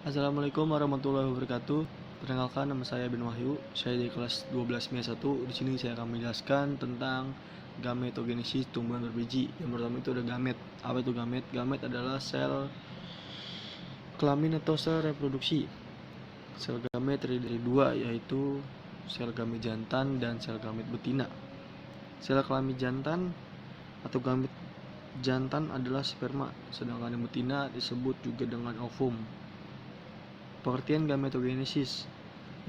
Assalamualaikum warahmatullahi wabarakatuh. Perkenalkan, nama saya Ben Wahyu. Saya di kelas 12 MIA 1. Di sini saya akan menjelaskan tentang gametogenesis tumbuhan berbiji. Yang pertama itu ada gamet. Apa itu gamet? Gamet adalah sel kelamin atau sel reproduksi. Sel gamet terdiri dari dua, yaitu sel gamet jantan dan sel gamet betina. Sel kelamin jantan atau gamet jantan adalah sperma, sedangkan yang betina disebut juga dengan ovum. Pengertian gametogenesis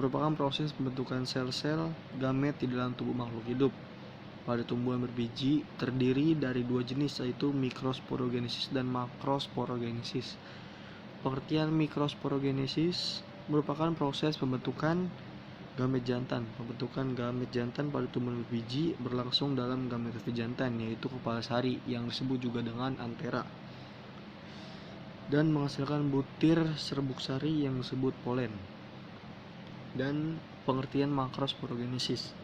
merupakan proses pembentukan sel-sel gamet di dalam tubuh makhluk hidup. Pada tumbuhan berbiji terdiri dari dua jenis, yaitu mikrosporogenesis dan makrosporogenesis. Pengertian mikrosporogenesis merupakan proses pembentukan gamet jantan. Pembentukan gamet jantan pada tumbuhan berbiji berlangsung dalam gametofit jantan, yaitu kepala sari yang disebut juga dengan antera, dan menghasilkan butir serbuk sari yang disebut polen. Dan pengertian makrosporogenesis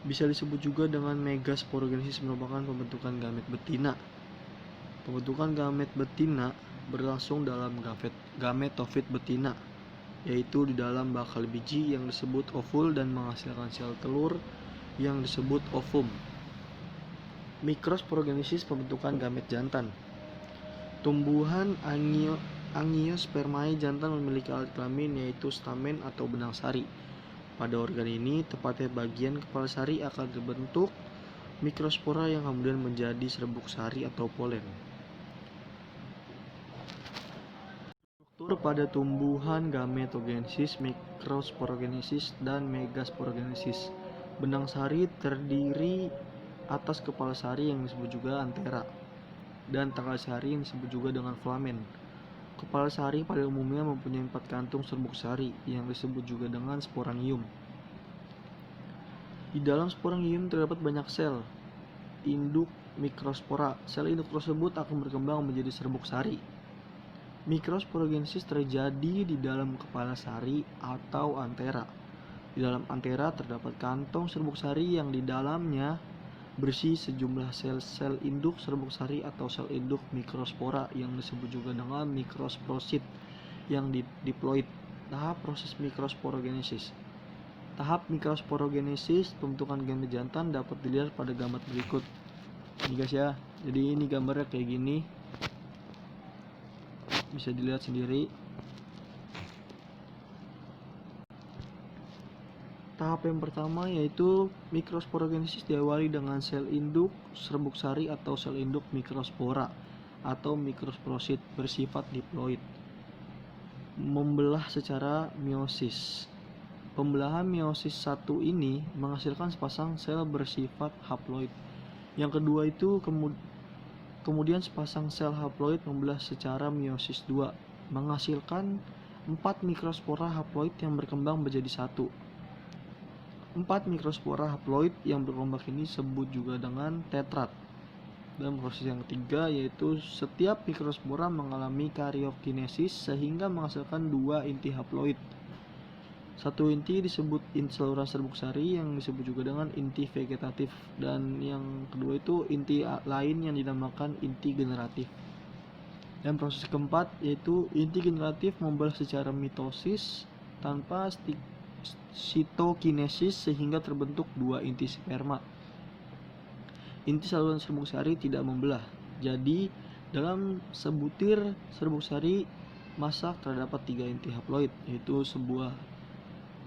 bisa disebut juga dengan megasporogenesis, merupakan pembentukan gamet betina. Pembentukan gamet betina berlangsung dalam gametofit betina, yaitu di dalam bakal biji yang disebut ovul dan menghasilkan sel telur yang disebut ovum. Mikrosporogenesis pembentukan gamet jantan. Tumbuhan angiospermae jantan memiliki alat kelamin, yaitu stamen atau benang sari. Pada organ ini, tepatnya bagian kepala sari, akan terbentuk mikrospora yang kemudian menjadi serbuk sari atau polen. Struktur pada tumbuhan gametogenesis, mikrosporogenesis, dan megasporogenesis. Benang sari terdiri atas kepala sari yang disebut juga antera dan tangkai sari yang disebut juga dengan filamen. Kepala sari pada umumnya mempunyai 4 kantung serbuk sari yang disebut juga dengan sporangium. Di dalam sporangium terdapat banyak sel induk mikrospora. Sel induk tersebut akan berkembang menjadi serbuk sari. Mikrosporogenesis terjadi di dalam kepala sari atau antera. Di dalam antera terdapat kantong serbuk sari yang di dalamnya berisi sejumlah sel-sel induk serbuk sari atau sel induk mikrospora yang disebut juga dengan mikrosporosit yang diploid. Tahap proses mikrosporogenesis. Tahap mikrosporogenesis pembentukan gamet jantan dapat dilihat pada gambar berikut. Ini guys ya, jadi ini gambarnya kayak gini, bisa dilihat sendiri. Tahap yang pertama yaitu mikrosporogenesis diawali dengan sel induk serbuk sari atau sel induk mikrospora atau mikrosporosit bersifat diploid. Membelah secara meiosis. Pembelahan meiosis 1 ini menghasilkan sepasang sel bersifat haploid. Yang kedua itu kemudian sepasang sel haploid membelah secara meiosis 2, menghasilkan 4 mikrospora haploid yang berkembang menjadi satu. 4 mikrospora haploid yang berkembang ini disebut juga dengan tetrad. Dan proses yang ketiga yaitu setiap mikrospora mengalami karyokinesis sehingga menghasilkan 2 inti haploid. Satu inti disebut inti saluran serbuk sari yang disebut juga dengan inti vegetatif, dan yang kedua itu inti lain yang dinamakan inti generatif. Dan proses keempat yaitu inti generatif membelah secara mitosis tanpa sitokinesis sehingga terbentuk 2 inti sperma. Inti saluran serbuk sari tidak membelah. Jadi dalam sebutir serbuk sari masak terdapat 3 inti haploid, yaitu sebuah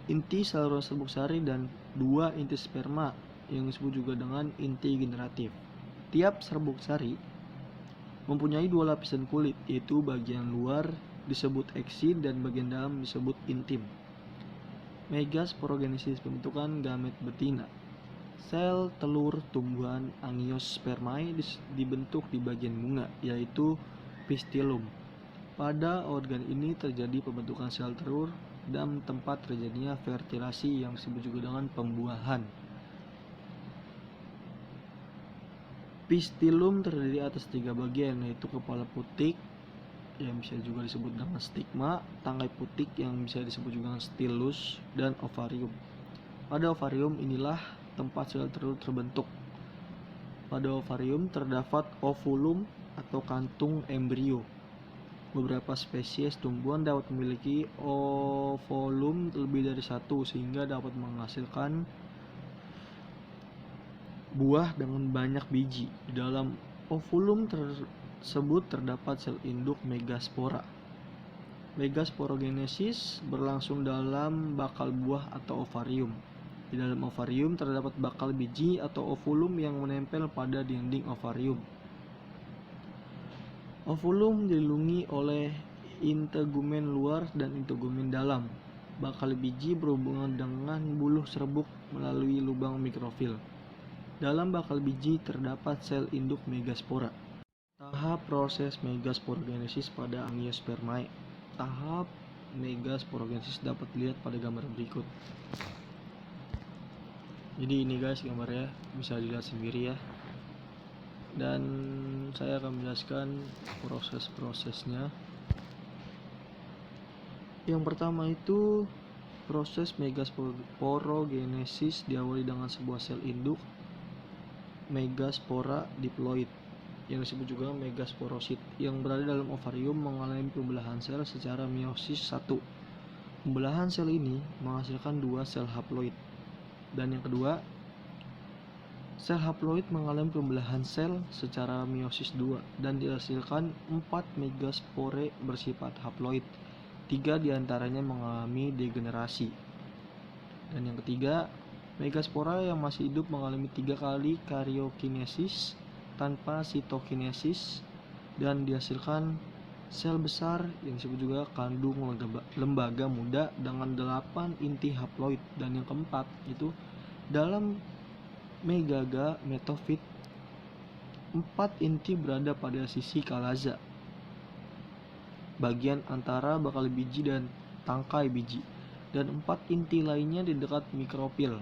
inti saluran serbuk sari dan 2 inti sperma yang disebut juga dengan inti generatif. Tiap serbuk sari mempunyai 2 lapisan kulit, yaitu bagian luar disebut eksin dan bagian dalam disebut intim. Megasporogenesis pembentukan gamet betina. Sel telur tumbuhan angiospermae dibentuk di bagian bunga, yaitu pistilum. Pada organ ini terjadi pembentukan sel telur dan tempat terjadinya fertilasi yang disebut juga dengan pembuahan. Pistilum terdiri atas 3 bagian, yaitu kepala putik yang bisa juga disebut dengan stigma, tangkai putik yang bisa disebut juga dengan stilus, dan ovarium. Pada ovarium inilah tempat sel telur terbentuk. Pada ovarium terdapat ovulum atau kantung embrio. Beberapa spesies tumbuhan dapat memiliki ovolum lebih dari satu sehingga dapat menghasilkan buah dengan banyak biji. Di dalam ovolum tersebut terdapat sel induk megaspora. Megasporogenesis berlangsung dalam bakal buah atau ovarium. Di dalam ovarium terdapat bakal biji atau ovolum yang menempel pada dinding ovarium. Ovolum dilindungi oleh integumen luar dan integumen dalam. Bakal biji berhubungan dengan buluh serbuk melalui lubang mikrofil. Dalam bakal biji terdapat sel induk megaspora. Tahap proses megasporogenesis pada Angiospermae. Tahap megasporogenesis dapat dilihat pada gambar berikut. Jadi ini guys gambarnya, bisa dilihat sendiri ya. Dan saya akan menjelaskan proses-prosesnya. Yang pertama itu proses megasporogenesis diawali dengan sebuah sel induk megaspora diploid yang disebut juga megasporosit yang berada dalam ovarium mengalami pembelahan sel secara meiosis 1. Pembelahan sel ini menghasilkan 2 sel haploid. Dan yang kedua, sel haploid mengalami pembelahan sel secara meiosis 2 dan dihasilkan 4 megaspore bersifat haploid. 3 diantaranya mengalami degenerasi. Dan yang ketiga, megaspora yang masih hidup mengalami 3 kali karyokinesis tanpa sitokinesis dan dihasilkan sel besar yang disebut juga kandung lembaga muda dengan 8 inti haploid. Dan yang keempat itu dalam megaga metofit 4 inti berada pada sisi kalaza, bagian antara bakal biji dan tangkai biji, dan 4 inti lainnya di dekat mikropil.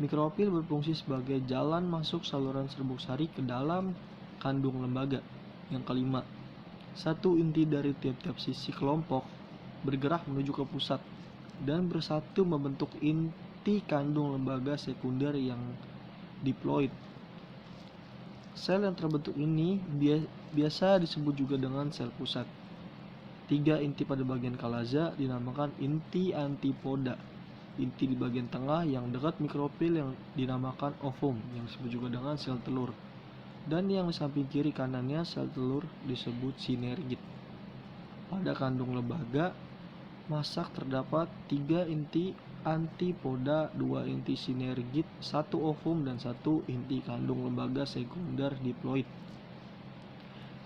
Mikropil berfungsi sebagai jalan masuk saluran serbuk sari ke dalam kandung lembaga. Yang kelima, 1 inti dari tiap-tiap sisi kelompok bergerak menuju ke pusat dan bersatu membentuk inti kandung lembaga sekunder yang diploid. Sel yang terbentuk ini biasa disebut juga dengan sel pusat. 3 inti pada bagian kalaza dinamakan inti antipoda. Inti di bagian tengah yang dekat mikropil yang dinamakan ovum yang disebut juga dengan sel telur. Dan yang di samping kiri kanannya sel telur disebut sinergit. Pada kandung lembaga masak terdapat 3 inti antipoda, 2 inti sinergit, 1 ovum dan 1 inti kandung lembaga sekunder diploid.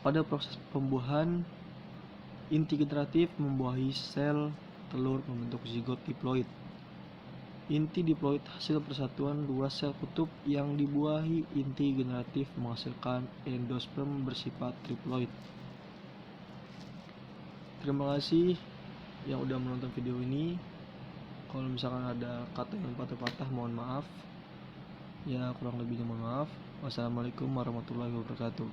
Pada proses pembuahan, inti generatif membuahi sel telur membentuk zigot diploid. Inti diploid hasil persatuan 2 sel kutub yang dibuahi inti generatif menghasilkan endosperm bersifat triploid. Terima kasih yang udah menonton video ini. Kalau misalkan ada kata yang patah-patah mohon maaf. Ya kurang lebihnya mohon maaf. Wassalamualaikum warahmatullahi wabarakatuh.